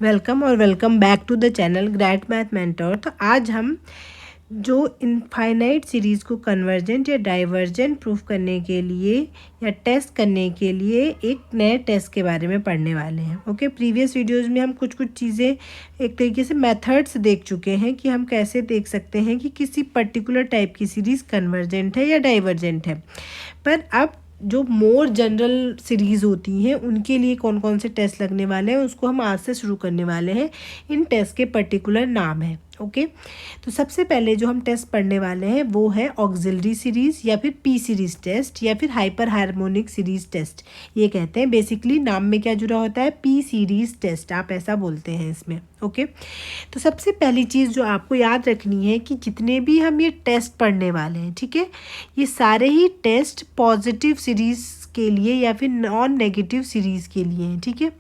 Welcome और welcome back to the channel Great Math Mentor. तो आज हम जो इनफाइनाइट सीरीज़ को कन्वर्जेंट या डाइवर्जेंट प्रूफ करने के लिए या टेस्ट करने के लिए एक नए टेस्ट के बारे में पढ़ने वाले हैं। ओके, प्रीवियस वीडियोस में हम कुछ चीज़ें एक तरीके से मेथड्स देख चुके हैं कि हम कैसे देख सकते हैं कि किसी पर्टिकुलर टाइप की सीरीज़ कन्वर्जेंट है या डाइवर्जेंट है। पर अब जो मोर जनरल सीरीज़ होती हैं उनके लिए कौन कौन से टेस्ट लगने वाले हैं उसको हम आज से शुरू करने वाले हैं। इन टेस्ट के पर्टिकुलर नाम है। ओके, तो सबसे पहले जो हम टेस्ट पढ़ने वाले हैं वो है ऑक्सिलरी सीरीज़ या फिर पी सीरीज़ टेस्ट या फिर हाइपर हार्मोनिक सीरीज़ टेस्ट। ये कहते हैं, बेसिकली नाम में क्या जुड़ा होता है, पी सीरीज़ टेस्ट, आप ऐसा बोलते हैं इसमें। ओके, तो सबसे पहली चीज़ जो आपको याद रखनी है कि जितने भी हम ये टेस्ट पढ़ने वाले हैं, ठीक है, ये सारे ही टेस्ट पॉजिटिव सीरीज़ के लिए या फिर नॉन नेगेटिव सीरीज़ के लिए हैं। ठीक है,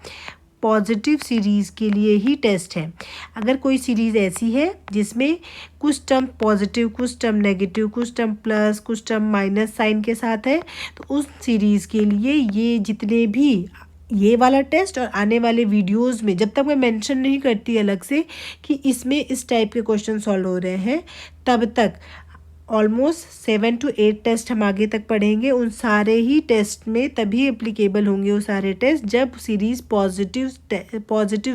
पॉजिटिव सीरीज़ के लिए ही टेस्ट है। अगर कोई सीरीज़ ऐसी है जिसमें कुछ टर्म पॉजिटिव, कुछ टर्म नेगेटिव, कुछ टर्म प्लस, कुछ टर्म माइनस साइन के साथ है, तो उस सीरीज़ के लिए ये जितने भी ये वाला टेस्ट और आने वाले वीडियोस में, जब तक मैं मेंशन नहीं करती अलग से कि इसमें इस टाइप के क्वेश्चन सॉल्व हो रहे हैं, तब तक ऑलमोस्ट 7 to 8 टेस्ट हम आगे तक पढ़ेंगे। उन सारे ही टेस्ट में तभी एप्लीकेबल होंगे वो सारे टेस्ट जब सीरीज़ पॉजिटिव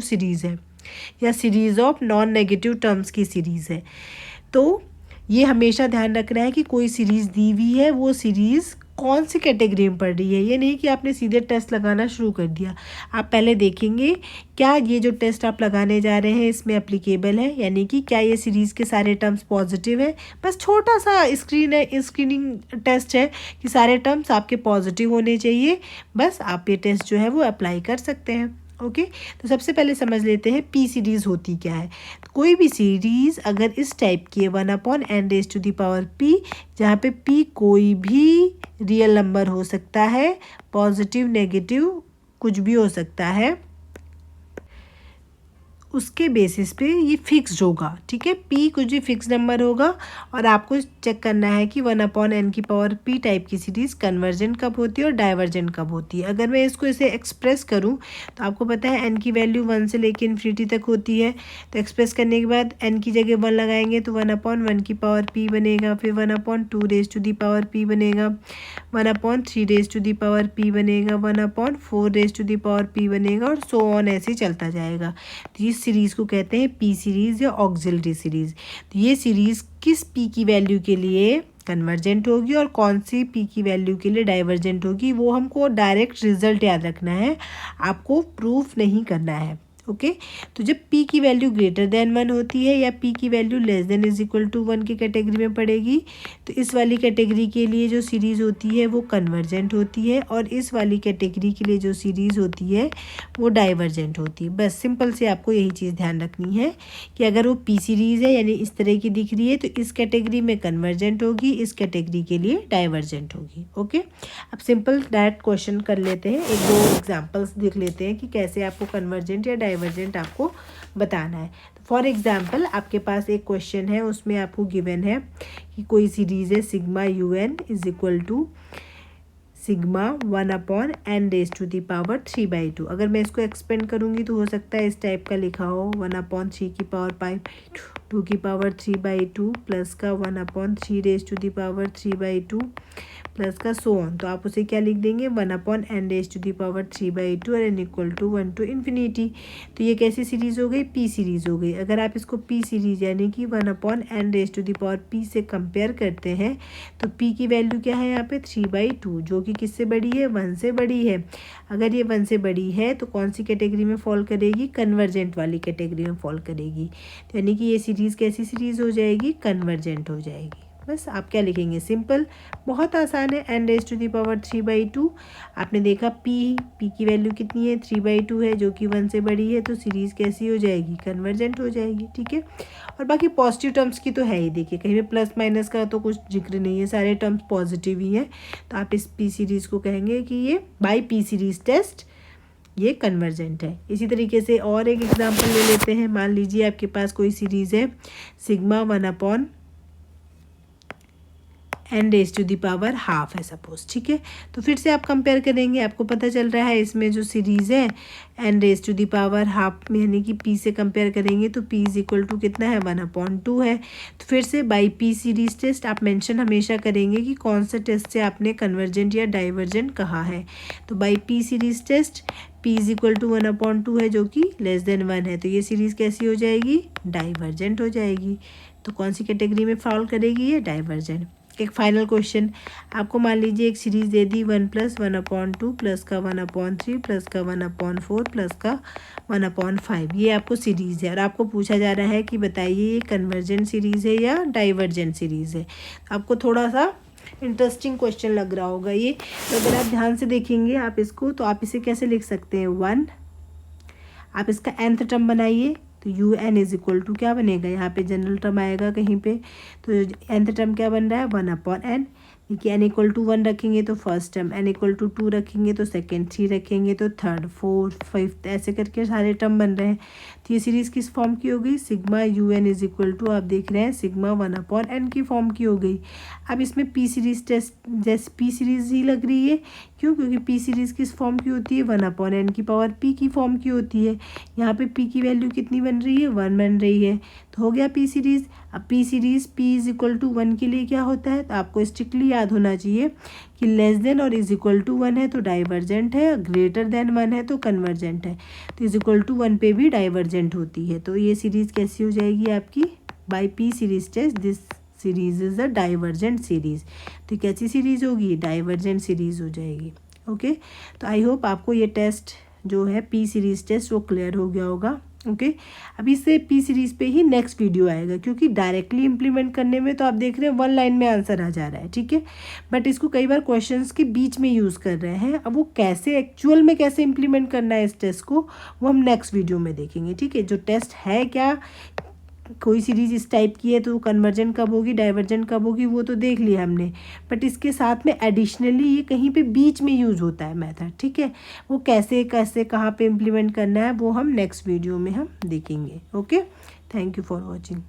सीरीज़ है या series of non negative terms की सीरीज़ है। तो ये हमेशा ध्यान रखना है कि कोई सीरीज़ दी हुई है, वो सीरीज़ कौन सी कैटेगरी में पढ़ रही है। ये नहीं कि आपने सीधे टेस्ट लगाना शुरू कर दिया। आप पहले देखेंगे क्या ये जो टेस्ट आप लगाने जा रहे हैं इसमें एप्लीकेबल है, यानी कि क्या ये सीरीज़ के सारे टर्म्स पॉजिटिव है। बस छोटा सा स्क्रीनिंग टेस्ट है कि सारे टर्म्स आपके पॉजिटिव होने चाहिए। बस आप ये टेस्ट जो है वो अप्लाई कर सकते हैं। ओके, तो सबसे पहले समझ लेते हैं पी सीरीज़ होती क्या है। तो कोई भी सीरीज़ अगर इस टाइप की है 1/n⁻⁴, जहाँ पे पी कोई भी रियल नंबर हो सकता है, पॉजिटिव नेगेटिव कुछ भी हो सकता है, उसके बेसिस पे ये फिक्स्ड होगा। ठीक है, पी कुछ भी फिक्स नंबर होगा और आपको चेक करना है कि 1/n⁻⁴ टाइप की सीरीज़ कन्वर्जेंट कब होती है और डाइवर्जेंट कब होती है। अगर मैं इसको इसे एक्सप्रेस करूं तो आपको पता है n की वैल्यू 1 से लेकर इन्फिनिटी तक होती है। तो एक्सप्रेस करने के बाद n की जगह 1 लगाएंगे तो 1/1 बनेगा, फिर 1/2 बनेगा, 1/3 बनेगा, 1/4 बनेगा और सो ऑन ऐसे ही चलता जाएगा। तो इस सीरीज़ को कहते हैं पी सीरीज़ या ऑक्सिलरी सीरीज़। तो ये सीरीज़ किस पी की वैल्यू के लिए कन्वर्जेंट होगी और कौन सी पी की वैल्यू के लिए डाइवर्जेंट होगी, वो हमको डायरेक्ट रिजल्ट याद रखना है, आपको प्रूफ नहीं करना है। ओके, तो जब p की वैल्यू ग्रेटर देन 1 होती है या p की वैल्यू लेस देन = 1 की कैटेगरी में पड़ेगी, तो इस वाली कैटेगरी के लिए जो सीरीज़ होती है वो कन्वर्जेंट होती है और इस वाली कैटेगरी के लिए जो सीरीज़ होती है वो डाइवर्जेंट होती है। बस सिंपल से आपको यही चीज़ ध्यान रखनी है कि अगर वो p सीरीज़ है यानी इस तरह की दिख रही है तो इस कैटेगरी में कन्वर्जेंट होगी, इस कैटेगरी के लिए डाइवर्जेंट होगी। ओके, अब सिंपल डायरेक्ट क्वेश्चन कर लेते हैं, एक दो एग्जाम्पल्स देख लेते हैं कि कैसे आपको कन्वर्जेंट या डाइवर्जेंट आपको बताना है। तो फॉर एग्जांपल आपके पास एक क्वेश्चन है, उसमें आपको गिवन है कि कोई सीरीज़ है सिग्मा UN = सिग्मा 1/n⁻⁵/2। अगर मैं इसको एक्सपेंड करूँगी तो हो सकता है इस टाइप का लिखा हो 1/3 प्लस का 1/3 प्लस का सो ऑन। तो आप उसे क्या लिख देंगे 1/n⁻⁵/2 और n = 1 to ∞। तो ये कैसी सीरीज़ हो गई, पी सीरीज़ हो गई। अगर आप इसको पी सीरीज़ यानी कि 1/n⁻⁵ से कंपेयर करते हैं तो पी की वैल्यू क्या है यहाँ पे 3/2, जो कि किससे बड़ी है, 1 से बड़ी है। अगर ये 1 से बड़ी है तो कौन सी कैटेगरी में फॉल करेगी, कन्वर्जेंट वाली कैटेगरी में फॉल करेगी। तो यानी कि ये सीरीज़ कैसी सीरीज़ हो जाएगी, कन्वर्जेंट हो जाएगी। बस आप क्या लिखेंगे, सिंपल, बहुत आसान है, n⁻⁵/2। आपने देखा पी की वैल्यू कितनी है, 3/2 है, जो कि 1 से बड़ी है, तो सीरीज़ कैसी हो जाएगी, कन्वर्जेंट हो जाएगी। ठीक है, और बाकी पॉजिटिव टर्म्स की तो है ही, देखिए कहीं पे प्लस माइनस का तो कुछ जिक्र नहीं है, सारे टर्म्स पॉजिटिव ही हैं। तो आप इस पी सीरीज़ को कहेंगे कि ये बाय पी सीरीज़ टेस्ट ये कन्वर्जेंट है। इसी तरीके से और एक एग्जांपल ले लेते हैं। मान लीजिए आपके पास कोई सीरीज़ है sigma 1/n⁻⁴ n raise to the power half है सपोज, ठीक है। तो फिर से आप कंपेयर करेंगे, आपको पता चल रहा है इसमें जो सीरीज़ है n raise to the power half में, यानी कि p से कंपेयर करेंगे तो p इज इक्वल टू कितना है 1/2 है। तो फिर से बाई p सीरीज टेस्ट आप मेंशन हमेशा करेंगे कि कौन सा टेस्ट से आपने कन्वर्जेंट या डाइवर्जेंट कहा है। तो by p series test p is equal to 1/2 है जो कि लेस देन 1 है, तो ये सीरीज़ कैसी हो जाएगी, डाइवर्जेंट हो जाएगी। तो कौन सी कैटेगरी में फॉल करेगी ये, डाइवर्जेंट। एक फाइनल क्वेश्चन, आपको मान लीजिए एक सीरीज़ दे दी 1 + 1/2 प्लस का 1/3 प्लस का 1/4 प्लस का 1/5, ये आपको सीरीज़ है और आपको पूछा जा रहा है कि बताइए ये कन्वर्जेंट सीरीज़ है या डाइवर्जेंट सीरीज़ है। आपको थोड़ा सा इंटरेस्टिंग क्वेश्चन लग रहा होगा ये, तो अगर आप ध्यान से देखेंगे आप इसको, तो आप इसे कैसे लिख सकते हैं 1, आप इसका nth टर्म बनाइए तो un इज इक्वल टू क्या बनेगा, यहाँ पे जनरल टर्म आएगा कहीं पे, तो nth टर्म क्या बन रहा है 1/n, देखिए n इक्वल टू 1 रखेंगे तो first term, n equal to 2 रखेंगे तो सेकेंड, 3 रखेंगे तो थर्ड, 4, 5 ऐसे करके सारे टर्म बन रहे हैं। तो ये सीरीज़ किस फॉर्म की हो गई, sigma un is equal to आप देख रहे हैं सिग्मा 1/n की फॉर्म की हो गई। अब इसमें p सीरीज़ टेस्ट जैसे p सीरीज़ ही लग रही है, क्यों, क्योंकि p सीरीज़ किस फॉर्म की होती है 1/n की पावर p की फॉर्म की होती है। यहाँ पे p की वैल्यू कितनी बन रही है 1 बन रही है, तो हो गया p सीरीज़। अब p series p is equal to 1 के लिए क्या होता है, तो आपको स्ट्रिक्टली याद होना चाहिए कि लेस देन और इज इक्वल टू 1 है तो डाइवर्जेंट है, ग्रेटर देन 1 है तो कन्वर्जेंट है, तो इज इक्वल टू 1 पे भी डाइवर्जेंट होती है। तो ये सीरीज़ कैसी हो जाएगी आपकी, by p series test this series is a divergent series. तो कैसी सीरीज़ होगी, डाइवर्जेंट सीरीज़ हो जाएगी। ओके, तो आई होप आपको ये टेस्ट जो है p सीरीज़ टेस्ट वो क्लियर हो गया होगा। ओके, अभी से p सीरीज़ पे ही नेक्स्ट वीडियो आएगा, क्योंकि डायरेक्टली इम्प्लीमेंट करने में तो आप देख रहे हैं 1 लाइन में आंसर आ जा रहा है, ठीक है, बट इसको कई बार क्वेश्चंस के बीच में यूज़ कर रहे हैं। अब वो कैसे एक्चुअल में कैसे इम्प्लीमेंट करना है इस टेस्ट को, वो हम नेक्स्ट वीडियो में देखेंगे, ठीक है। जो टेस्ट है क्या, कोई सीरीज़ इस टाइप की है तो कन्वर्जेंट कब होगी, डाइवर्जेंट कब होगी, वो तो देख लिया हमने, बट इसके साथ में एडिशनली ये कहीं पे बीच में यूज़ होता है मेथड, ठीक है। वो कैसे कैसे कहाँ पे इम्प्लीमेंट करना है वो हम नेक्स्ट वीडियो में हम देखेंगे। Okay, thank you for watching.